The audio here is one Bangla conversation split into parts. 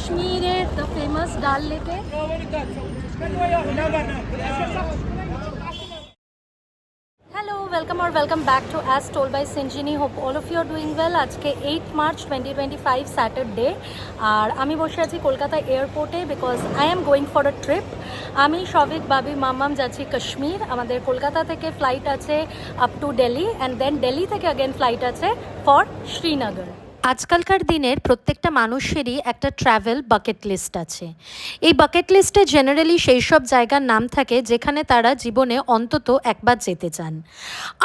কাশ্মীরের দ্য ফেমাস ডাল লেকে। Hello, welcome back to As Told by Sinjini. Hope all of you are doing well. আজকে 8 মার্চ 2025 স্যাটারডে, আর আমি বসে আছি কলকাতা এয়ারপোর্টে because I am going for a trip. আমি শবিক বাবি মাম্মাম যাচ্ছি কাশ্মীর। আমাদের কলকাতা থেকে ফ্লাইট আছে up to Delhi, and then Delhi থেকে অ্যাগেন ফ্লাইট আছে ফর শ্রীনগর। আজকালকার দিনের প্রত্যেকটা মানুষেরই একটা ট্রাভেল বাকেট লিস্ট আছে। এই বাকেট লিস্টে জেনারেলি সেই সব জায়গার নাম থাকে যেখানে তারা জীবনে অন্তত একবার যেতে চান।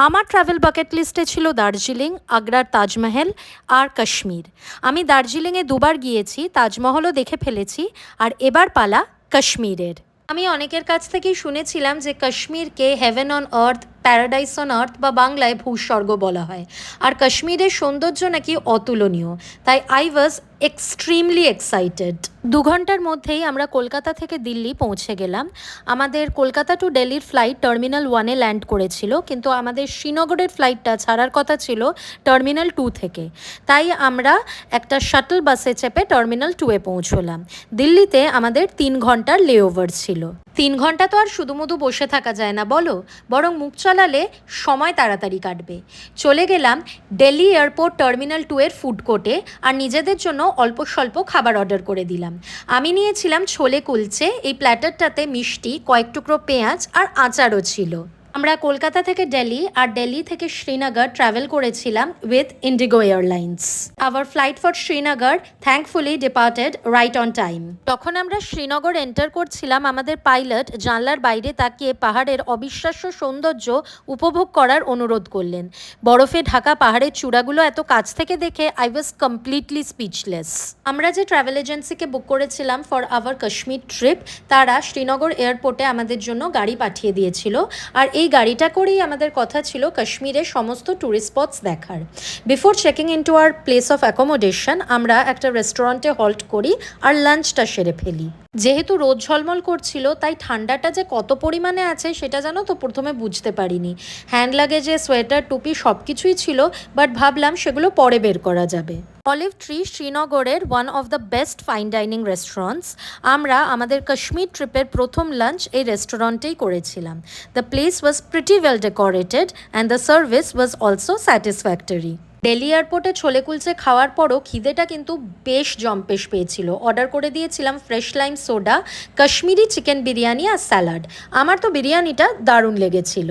আমার ট্রাভেল বাকেট লিস্টে ছিল দার্জিলিং, আগ্রার তাজমহল আর কাশ্মীর। আমি দার্জিলিংয়ে দুবার গিয়েছি, তাজমহলও দেখে ফেলেছি, আর এবার পালা কাশ্মীরের। আমি অনেকের কাছ থেকেই শুনেছিলাম যে কাশ্মীরকে heaven on earth, paradise on earth বা বাংলায় ভূস্বর্গ বলা হয়, আর কাশ্মীরের সৌন্দর্য নাকি অতুলনীয়। তাই আই ওয়াজ এক্সট্রিমলি এক্সাইটেড। 2 ঘন্টার মধ্যেই আমরা কলকাতা থেকে দিল্লি পৌঁছে গেলাম। আমাদের কলকাতা টু দিল্লির ফ্লাইট টার্মিনাল 1-এ ল্যান্ড করেছিল, কিন্তু আমাদের শ্রীনগরের ফ্লাইটটা ছাড়ার কথা ছিল টার্মিনাল 2 থেকে। তাই আমরা একটা শাটল বাসে চেপে টার্মিনাল 2-এ পৌঁছলাম। দিল্লিতে আমাদের 3 ঘন্টার লেওভার ছিল। 3 ঘন্টা তো আর শুধুমুধু বসে থাকা যায় না বলো, বরং মুখ চালালে সময় তাড়াতাড়ি কাটবে। চলে গেলাম দিল্লি এয়ারপোর্ট টার্মিনাল 2-এর ফুড কোর্টে, আর নিজেদের জন্য অল্প স্বল্প খাবার অর্ডার করে দিলাম। আমি নিয়েছিলাম ছোলে কুলচে। এই প্ল্যাটারটাতে মিষ্টি, কয়েক টুকরো পেঁয়াজ আর আচারও ছিল। আমরা কলকাতা থেকে দিল্লি আর দিল্লি থেকে শ্রীনগর ট্রাভেল করেছিলাম with Indigo airlines. Hour flight for Srinagar thankfully departed right on time. তখন আমরা শ্রীনগর এন্টার করছিলাম, আমাদের পাইলট জানলার বাইরে তাকিয়ে পাহাড়ের অবিশ্বাস্য সৌন্দর্য উপভোগ করার অনুরোধ করলেন। বরফে ঢাকা পাহাড়ের চূড়াগুলো এত কাছ থেকে দেখে আই ওয়াজ কমপ্লিটলি স্পিচলেস। আমরা যে ট্রাভেল এজেন্সিকে বুক করেছিলাম ফর আওয়ার কাশ্মীর ট্রিপ, তারা শ্রীনগর এয়ারপোর্টে আমাদের জন্য গাড়ি পাঠিয়ে দিয়েছিল, আর এই গাড়িটা করেই আমাদের কথা ছিল কাশ্মীরের সমস্ত ট্যুরিস্ট স্পটস দেখার। Before checking into hour place of accommodation আমরা একটা রেস্টুরেন্টে হল্ট করি আর লাঞ্চটা সেরে ফেলি। যেহেতু রোদ ঝলমল করছিল, তাই ঠান্ডাটা যে কত পরিমাণে আছে সেটা জানো তো প্রথমে বুঝতে পারিনি। হ্যান্ড লাগেজে সোয়েটার, টুপি সব কিছুই ছিল, বাট ভাবলাম সেগুলো পরে বের করা যাবে। অলিভ ট্রি শ্রীনগরের one of the best fine dining restaurants. আমরা আমাদের কাশ্মীর ট্রিপের প্রথম লাঞ্চ এই রেস্টুরেন্টেই করেছিলাম। The place was pretty well decorated and the service was also satisfactory. Delhi এয়ারপোর্টে ছোলে কুলচে খাওয়ার পরও খিদেটা কিন্তু বেশ জম্পেশ পেয়েছিল। অর্ডার করে দিয়েছিলাম fresh lime soda, Kashmiri chicken biryani আর স্যালাড। আমার তো বিরিয়ানিটা দারুণ লেগেছিল।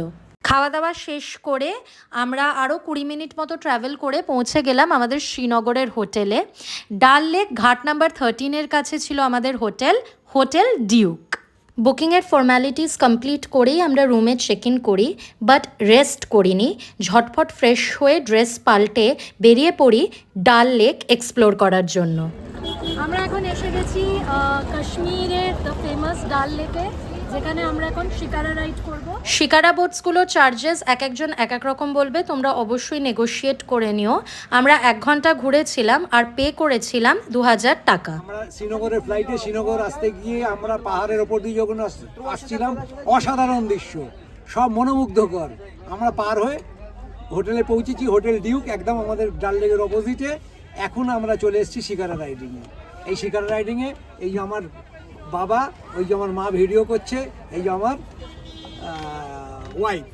খাওয়া দাওয়া শেষ করে আমরা আরও 20 মিনিট মতো ট্রাভেল করে পৌঁছে গেলাম আমাদের শ্রীনগরের হোটেলে। ডাল লেক ঘাট নাম্বার 13-এর কাছে ছিল আমাদের হোটেল ডিউক। বুকিংয়ের ফর্ম্যালিটিস কমপ্লিট করেই আমরা রুমে চেক ইন করি, বাট রেস্ট করিনি। ঝটফট ফ্রেশ হয়ে ড্রেস পাল্টে বেরিয়ে পড়ি ডাল লেক এক্সপ্লোর করার জন্য। আমরা এখন এসে গেছি কাশ্মীরের দ্য ফেমাস ডাল লেকে, যেখানে আমরা এখন শিকারা রাইড করব। শিকারা বোটসগুলোর চার্জেস এক একজন এক এক রকম বলবে, তোমরা অবশ্যই নেগোশিয়েট করে নিও। আমরা 1 ঘন্টা ঘুরেছিলাম আর পে করেছিলাম 2000 টাকা। আমরা শ্রীনগরের ফ্লাইটে শ্রীনগর আসতে গিয়ে আমরা পাহাড়ের ওপর দিয়ে যখন আসছিলাম, অসাধারণ দৃশ্য, সব মনোমুগ্ধকর। আমরা পার হয়ে হোটেলে পৌঁছেছি, হোটেল ডিউক, একদম আমাদের ডাল লেকের অপোজিটে। এখন আমরা চলে এসেছি শিকারা রাইডিংয়ে। এই শিকারা রাইডিংয়ে এই যে আমার বাবা, ওই যে আমার মা ভিডিও করছে, এই যে আমার ওয়াইফ।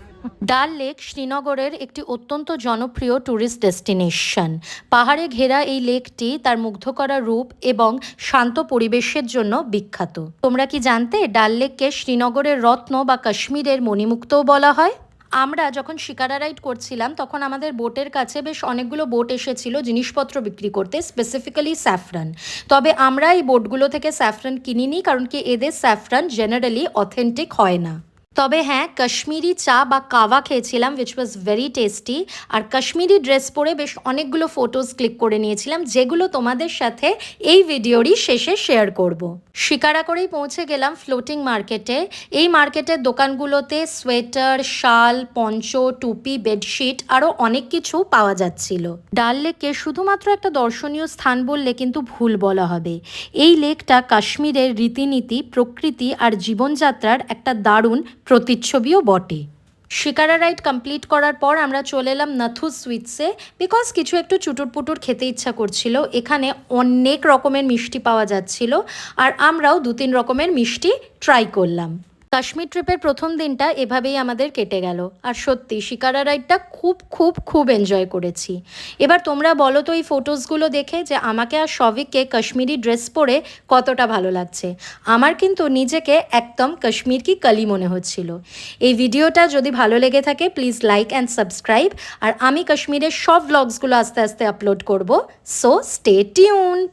ডাল লেক শ্রীনগরের একটি অত্যন্ত জনপ্রিয় ট্যুরিস্ট ডেস্টিনেশন। পাহাড়ে ঘেরা এই লেকটি তার মুগ্ধ করা রূপ এবং শান্ত পরিবেশের জন্য বিখ্যাত। তোমরা কি জানতে ডাল লেককে শ্রীনগরের রত্ন বা কাশ্মীরের মণিমুক্তও বলা হয়? আমরা যখন শিকারা রাইড করছিলাম তখন আমাদের বোটের কাছে বেশ অনেকগুলো বোট এসেছিল জিনিসপত্র বিক্রি করতে, স্পেসিফিক্যালি স্যাফরান। তবে আমরা এই বোটগুলো থেকে স্যাফরান কিনিনি, কারণ কি এদের স্যাফরান জেনারেলি অথেন্টিক হয় না। তবে হ্যাঁ, কাশ্মীরি চা বা কাওয়া খেয়েছিলাম, উইচ ওয়াজ ভেরি টেস্টি। আর কাশ্মীরি ড্রেস পরে বেশ অনেকগুলো ফটোজ ক্লিক করে নিয়েছিলাম, যেগুলো তোমাদের সাথে এই ভিডিওরই শেষে শেয়ার করব। শিকারা করেই পৌঁছে গেলাম ফ্লোটিং মার্কেটে। এই মার্কেটের দোকানগুলোতে সোয়েটার, শাল, পঞ্চ, টুপি, বেডশিট আরও অনেক কিছু পাওয়া যাচ্ছিল। ডাল লেককে শুধুমাত্র একটা দর্শনীয় স্থান বললে কিন্তু ভুল বলা হবে। এই লেকটা কাশ্মীরের রীতিনীতি, প্রকৃতি আর জীবনযাত্রার একটা দারুণ প্রতিচ্ছবিও বটে। শিকারা রাইড কমপ্লিট করার পর আমরা চলে এলাম নাথু সুইটসে, বিকজ কিছু একটু চুটুর পুটুর খেতে ইচ্ছা করছিল। এখানে অনেক রকমের মিষ্টি পাওয়া যাচ্ছিল, আর আমরাও 2-3 রকমের মিষ্টি ট্রাই করলাম। কাশ্মীর ট্রিপের প্রথম দিনটা এভাবেই আমাদের কেটে গেল, আর সত্যি শিকারা রাইডটা খুব খুব খুব এনজয় করেছি। এবার তোমরা বলো তো এই ফটোসগুলো দেখে যে আমাকে আর শভিককে কাশ্মীরি ড্রেস পরে কতটা ভালো লাগছে। আমার কিন্তু নিজেকে একদম কাশ্মীর কি কলি মনে হচ্ছিল। এই ভিডিওটা যদি ভালো লেগে থাকে প্লিজ লাইক অ্যান্ড সাবস্ক্রাইব, আর আমি কাশ্মীরের সব ভ্লগসগুলো আস্তে আস্তে আপলোড করব, সো স্টে টিউনড।